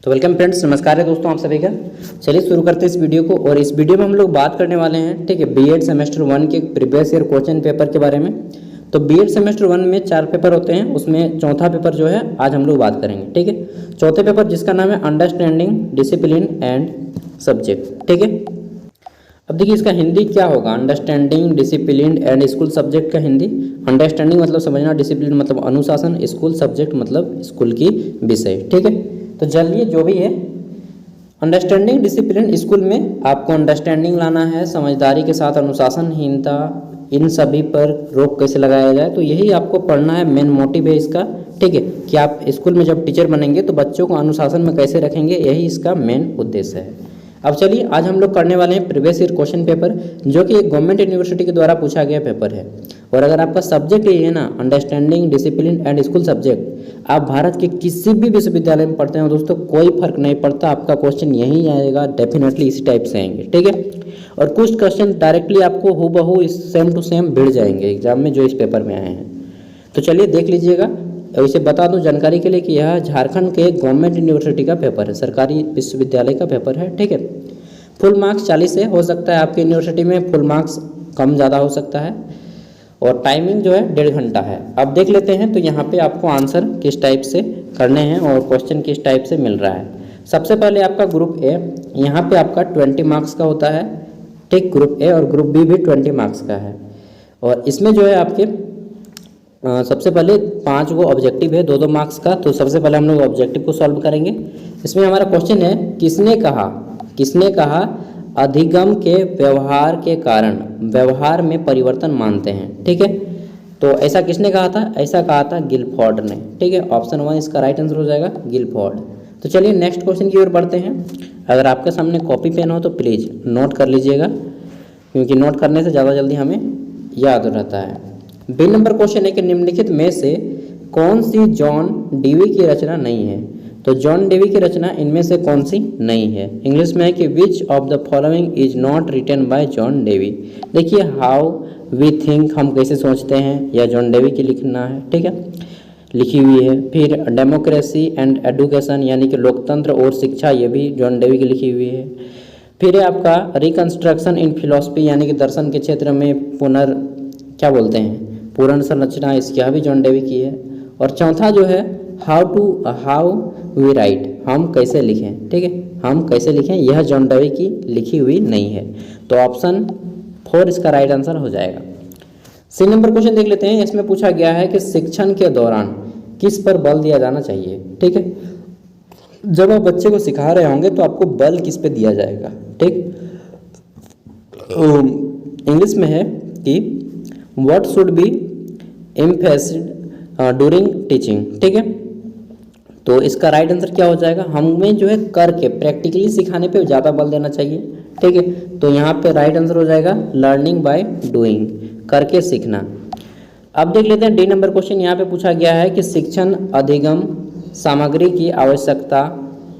तो welcome friends, नमस्कार है दोस्तों आप सभी का। चलिए शुरू करते हैं इस वीडियो को। और इस वीडियो में हम लोग बात करने वाले हैं, ठीक है, बीएड सेमेस्टर 1 के प्रीवियस ईयर क्वेश्चन पेपर के बारे में। तो बीएड सेमेस्टर 1 में 4 पेपर होते हैं, उसमें चौथा पेपर जो है आज हम लोग बात करेंगे, ठीक है। चौथे पेपर जिसका नाम है अंडरस्टैंडिंग डिसिप्लिन एंड सब्जेक्ट, ठीक है। अब देखिए इसका हिंदी क्या होगा। Understanding discipline and school subject का हिंदी। अंडरस्टैंडिंग मतलब समझना, डिसिप्लिन मतलब अनुशासन, स्कूल सब्जेक्ट मतलब स्कूल की विषय, ठीक है। तो चलिए जो भी है, अंडरस्टैंडिंग डिसिप्लिन स्कूल में आपको अंडरस्टैंडिंग लाना है, समझदारी के साथ अनुशासनहीनता, इन सभी पर रोक कैसे लगाया जाए, तो यही आपको पढ़ना है। मेन मोटिव है इसका, ठीक है, कि आप स्कूल में जब टीचर बनेंगे तो बच्चों को अनुशासन में कैसे रखेंगे, यही इसका मेन उद्देश्य है। अब चलिए आज हम लोग करने वाले हैं प्रीवियस ईयर क्वेश्चन पेपर, जो कि एक गवर्नमेंट यूनिवर्सिटी के द्वारा पूछा गया पेपर है। और अगर आपका सब्जेक्ट ये है ना, understanding discipline and school subject, आप भारत के किसी भी विश्वविद्यालय में पढ़ते हो दोस्तों, कोई फर्क नहीं पड़ता, आपका क्वेश्चन यही आएगा, डेफिनेटली इसी टाइप से आएंगे, ठीक है। और कुछ क्वेश्चन डायरेक्टली आपको हूबहू सेम टू सेम भिड़ जाएंगे एग्जाम में जो इस पेपर में आए हैं। तो चलिए देख लीजिएगा। इसे बता दूं जानकारी के लिए कि यह झारखंड के गवर्नमेंट यूनिवर्सिटी का पेपर है, सरकारी विश्वविद्यालय का पेपर है, ठीक है। फुल मार्क्स 40 है, हो सकता है आपके यूनिवर्सिटी में फुल मार्क्स कम ज़्यादा हो सकता है। और टाइमिंग जो है 1.5 घंटा है। अब देख लेते हैं तो यहाँ पे आपको आंसर किस टाइप से करने हैं और क्वेश्चन किस टाइप से मिल रहा है। सबसे पहले आपका ग्रुप ए, यहाँ पे आपका 20 मार्क्स का होता है, ठीक, ग्रुप ए। और ग्रुप बी भी 20 मार्क्स का है। और इसमें जो है आपके सबसे पहले 5 गो ऑब्जेक्टिव है, 2-2 मार्क्स का। तो सबसे पहले हम लोग ऑब्जेक्टिव को सॉल्व करेंगे। इसमें हमारा क्वेश्चन है, किसने कहा अधिगम के व्यवहार के कारण व्यवहार में परिवर्तन मानते हैं, ठीक है। तो ऐसा किसने कहा था? ऐसा कहा था गिलफोर्ड ने, ठीक है। ऑप्शन 1 इसका राइट आंसर हो जाएगा, गिलफोर्ड। तो चलिए नेक्स्ट क्वेश्चन की ओर बढ़ते हैं। अगर आपके सामने कॉपी पेन हो तो प्लीज़ नोट कर लीजिएगा, क्योंकि नोट करने से ज़्यादा जल्दी हमें याद रहता है। बी नंबर क्वेश्चन है कि निम्नलिखित में से कौन सी जॉन डीवी की रचना नहीं है। तो जॉन डीवी की रचना इनमें से कौन सी नहीं है। इंग्लिश में है कि which of the following is not written by John Dewey. देखिए हाउ वी थिंक, हम कैसे सोचते हैं, यह जॉन डीवी की लिखना है, ठीक है, लिखी हुई है। फिर डेमोक्रेसी एंड एडुकेशन यानी कि लोकतंत्र और शिक्षा, ये भी जॉन डीवी की लिखी हुई है। फिर है आपका रिकंस्ट्रक्शन इन फिलॉसफी यानी कि दर्शन के क्षेत्र में पूर्ण संरचना, इसकी भी जॉन डीवी की है। और चौथा जो है हाउ वी राइट, हम कैसे लिखें, ठीक है, हम कैसे लिखें, यह जॉन डीवी की लिखी हुई नहीं है। तो ऑप्शन 4 इसका राइट आंसर हो जाएगा। सी नंबर क्वेश्चन देख लेते हैं। इसमें पूछा गया है कि शिक्षण के दौरान किस पर बल दिया जाना चाहिए, ठीक है। जब आप बच्चे को सिखा रहे होंगे तो आपको बल किस पे दिया जाएगा, ठीक। इंग्लिश में है कि what should be emphasised during teaching, ठीक है। तो इसका राइट आंसर क्या हो जाएगा? हमें जो है करके प्रैक्टिकली सिखाने पे ज़्यादा बल देना चाहिए, ठीक है। तो यहाँ पे राइट आंसर हो जाएगा लर्निंग बाय डूइंग, करके सीखना। अब देख लेते हैं डी नंबर क्वेश्चन। यहाँ पे पूछा गया है कि शिक्षण अधिगम सामग्री की आवश्यकता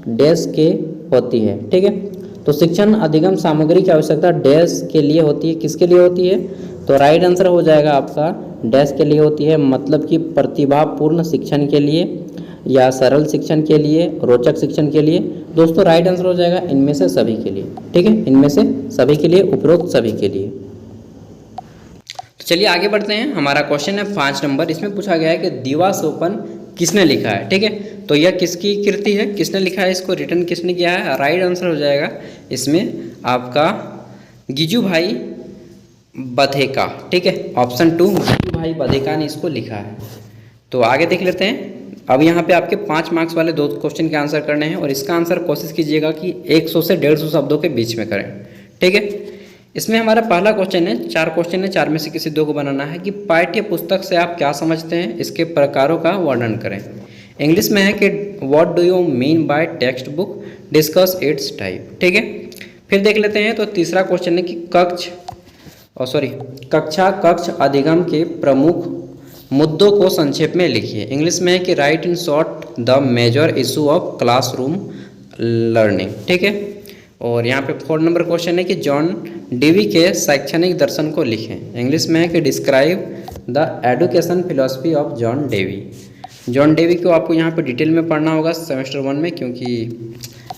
डैश के होती है, ठीक है। तो शिक्षण अधिगम सामग्री की आवश्यकता डैश के लिए होती है, किसके लिए होती है? तो राइट आंसर हो जाएगा आपका डैश के लिए होती है, मतलब कि प्रतिभापूर्ण शिक्षण के लिए या सरल शिक्षण के लिए, रोचक शिक्षण के लिए। दोस्तों राइट आंसर हो जाएगा इनमें से सभी के लिए, ठीक है, इनमें से सभी के लिए, उपरोक्त सभी के लिए। तो चलिए आगे बढ़ते हैं। हमारा क्वेश्चन है 5 नंबर। इसमें पूछा गया है कि दीवासोपन किसने लिखा है, ठीक है। तो यह किसकी कृति है, किसने लिखा है, इसको रिटर्न किसने किया है? राइट आंसर हो जाएगा इसमें आपका गिजुभाई बधेका, ठीक है। ऑप्शन 2 गिजुभाई बधेका ने इसको लिखा है। तो आगे देख लेते हैं। अब यहाँ पे आपके 5 मार्क्स वाले 2 क्वेश्चन के आंसर करने हैं, और इसका आंसर कोशिश कीजिएगा कि 100 से 150 शब्दों के बीच में करें, ठीक है। इसमें हमारा पहला क्वेश्चन है, 4 क्वेश्चन है, 4 में से किसी 2 को बनाना है कि पाठ्य पुस्तक से आप क्या समझते हैं, इसके प्रकारों का वर्णन करें। इंग्लिश में है कि what do you mean by text book, discuss it's type, ठीक है। फिर देख लेते हैं। तो तीसरा क्वेश्चन है कि कक्षा कक्ष अधिगम के प्रमुख मुद्दों को संक्षेप में लिखिए। इंग्लिश में है कि write in short the major issue of classroom learning, ठीक है। और यहाँ पे 4 नंबर क्वेश्चन है कि जॉन डीवी के शैक्षणिक दर्शन को लिखें। इंग्लिश में है कि describe the education philosophy of John Dewey. John Dewey को आपको यहाँ पे डिटेल में पढ़ना होगा सेमेस्टर 1 में, क्योंकि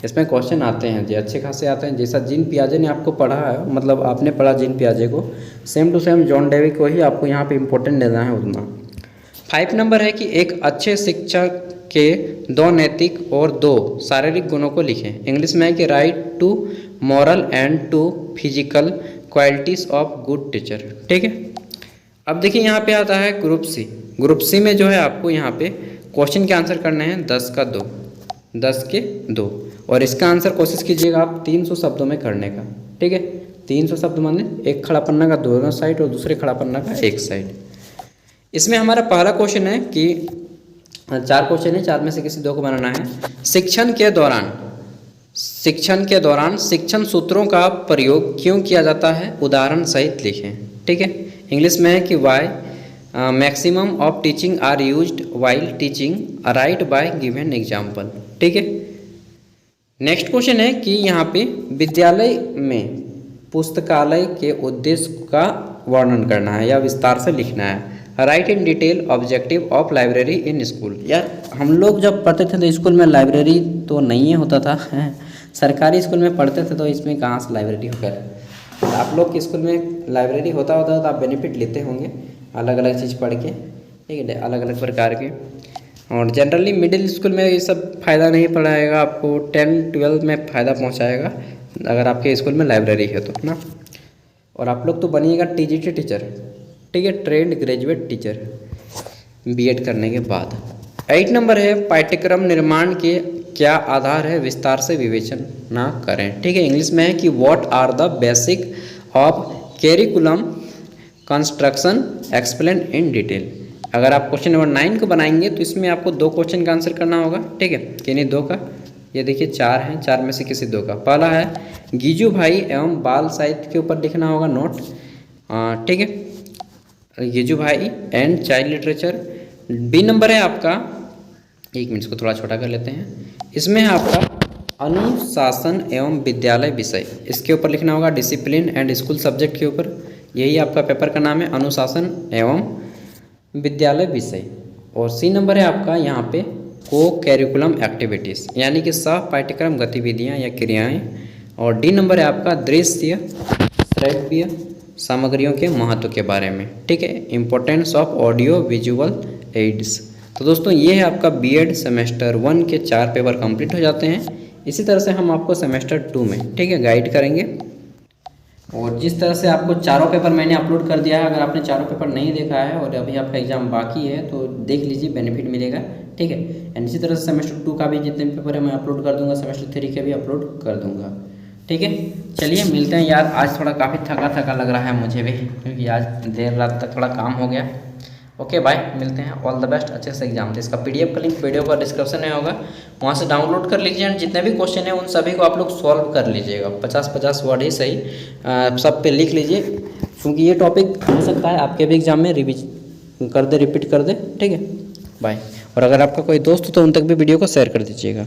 इसमें क्वेश्चन आते हैं जो अच्छे खासे आते हैं। जैसा जीन पियाजे ने आपको पढ़ा है, मतलब आपने पढ़ा जीन पियाजे को, same to same John Dewey को ही आपको यहाँ पे इम्पोर्टेंट देना है उतना। 5 नंबर है कि एक अच्छे शिक्षक के 2 नैतिक और 2 शारीरिक गुणों को लिखें। इंग्लिश में है कि write two moral and two physical qualities of good teacher. ठीक है, अब देखिए यहाँ पे आता है ग्रुप सी। ग्रुप सी में जो है आपको यहाँ पे क्वेश्चन के आंसर करने हैं 10 का 2, 10 के 2, और इसका आंसर कोशिश कीजिएगा आप 300 शब्दों में करने का। ठीक है, 300 शब्द माने एक खड़ा पन्ना का दोनों साइड और दूसरे खड़ा पन्ना का एक साइड। इसमें हमारा पहला क्वेश्चन है कि 4 क्वेश्चन है, 4 में से किसी 2 को बनाना है। शिक्षण के दौरान शिक्षण सूत्रों का प्रयोग क्यों किया जाता है, उदाहरण सहित लिखें। ठीक है, इंग्लिश में है कि why maximum of teaching are used while teaching, write by given example. ठीक है, नेक्स्ट क्वेश्चन है कि यहाँ पे विद्यालय में पुस्तकालय के उद्देश्य का वर्णन करना है या विस्तार से लिखना है। Right in detail objective of library in school. यार हम लोग जब पढ़ते थे तो स्कूल में लाइब्रेरी तो नहीं होता था, सरकारी स्कूल में पढ़ते थे तो इसमें कहाँ से लाइब्रेरी होकर। आप लोग के स्कूल में लाइब्रेरी होता तो आप बेनिफिट लेते होंगे अलग अलग चीज़ पढ़ के, ठीक है, अलग अलग प्रकार के। और जनरली मिडिल स्कूल में ये सब फ़ायदा नहीं पड़ाएगा आपको, 10-12 में फ़ायदा पहुँचाएगा अगर आपके स्कूल में लाइब्रेरी है तो ना। और आप लोग तो बनिएगा TGT टीचर, ठीक है, ट्रेंड ग्रेजुएट टीचर, बीएड करने के बाद। 8 नंबर है पाठ्यक्रम निर्माण के क्या आधार है, विस्तार से विवेचना करें। ठीक है, इंग्लिश में है कि what are the basic of curriculum construction explain in detail. अगर आप क्वेश्चन नंबर 9 को बनाएंगे तो इसमें आपको 2 क्वेश्चन का आंसर करना होगा। ठीक है, किन्हीं 2 का, ये देखिए 4 हैं, 4 में से किसी 2 का। पहला है गीजू भाई एवं बाल साहित्य के ऊपर लिखना होगा नोट। ठीक है, Gijubhai and child literature. B number है आपका, 1 मिनट को थोड़ा छोटा कर लेते हैं, इसमें है आपका अनुशासन एवं विद्यालय विषय, इसके ऊपर लिखना होगा डिसिप्लिन एंड स्कूल सब्जेक्ट के ऊपर। यही आपका पेपर का नाम है, अनुशासन एवं विद्यालय विषय। और सी नंबर है आपका यहाँ पे को कैरिकुलम एक्टिविटीज़, यानी कि सह पाठ्यक्रम गतिविधियाँ या क्रियाएं। और डी नंबर है आपका दृश्य श्रव्य सामग्रियों के महत्व के बारे में। ठीक है, importance of audio visual aids. तो दोस्तों ये है आपका बीएड सेमेस्टर 1 के 4 पेपर कंप्लीट हो जाते हैं। इसी तरह से हम आपको सेमेस्टर 2 में, ठीक है, गाइड करेंगे। और जिस तरह से आपको चारों पेपर मैंने अपलोड कर दिया है, अगर आपने चारों पेपर नहीं देखा है और अभी आपका एग्जाम बाकी है तो देख लीजिए, बेनिफिट मिलेगा। ठीक है, एंड इसी तरह से सेमेस्टर 2 का भी जितने पेपर है मैं अपलोड कर दूंगा, सेमेस्टर 3 के भी अपलोड कर दूंगा। ठीक है, चलिए मिलते हैं। यार आज थोड़ा काफ़ी थका लग रहा है मुझे भी, क्योंकि आज देर रात तक थोड़ा काम हो गया। ओके बाय, मिलते हैं, ऑल द बेस्ट, अच्छे से एग्जाम दे। इसका PDF का लिंक वीडियो का डिस्क्रिप्शन में होगा, वहाँ से डाउनलोड कर लीजिए। एंड जितने भी क्वेश्चन हैं उन सभी को आप लोग सॉल्व कर लीजिएगा, 50-50 वर्ड ही सही, सब पे लिख लीजिए, क्योंकि ये टॉपिक हो सकता है आपके भी एग्जाम में रिविज कर दे, रिपीट कर दे। ठीक है, बाय। और अगर आपका कोई दोस्त हो तो उन तक भी वीडियो को शेयर कर दीजिएगा।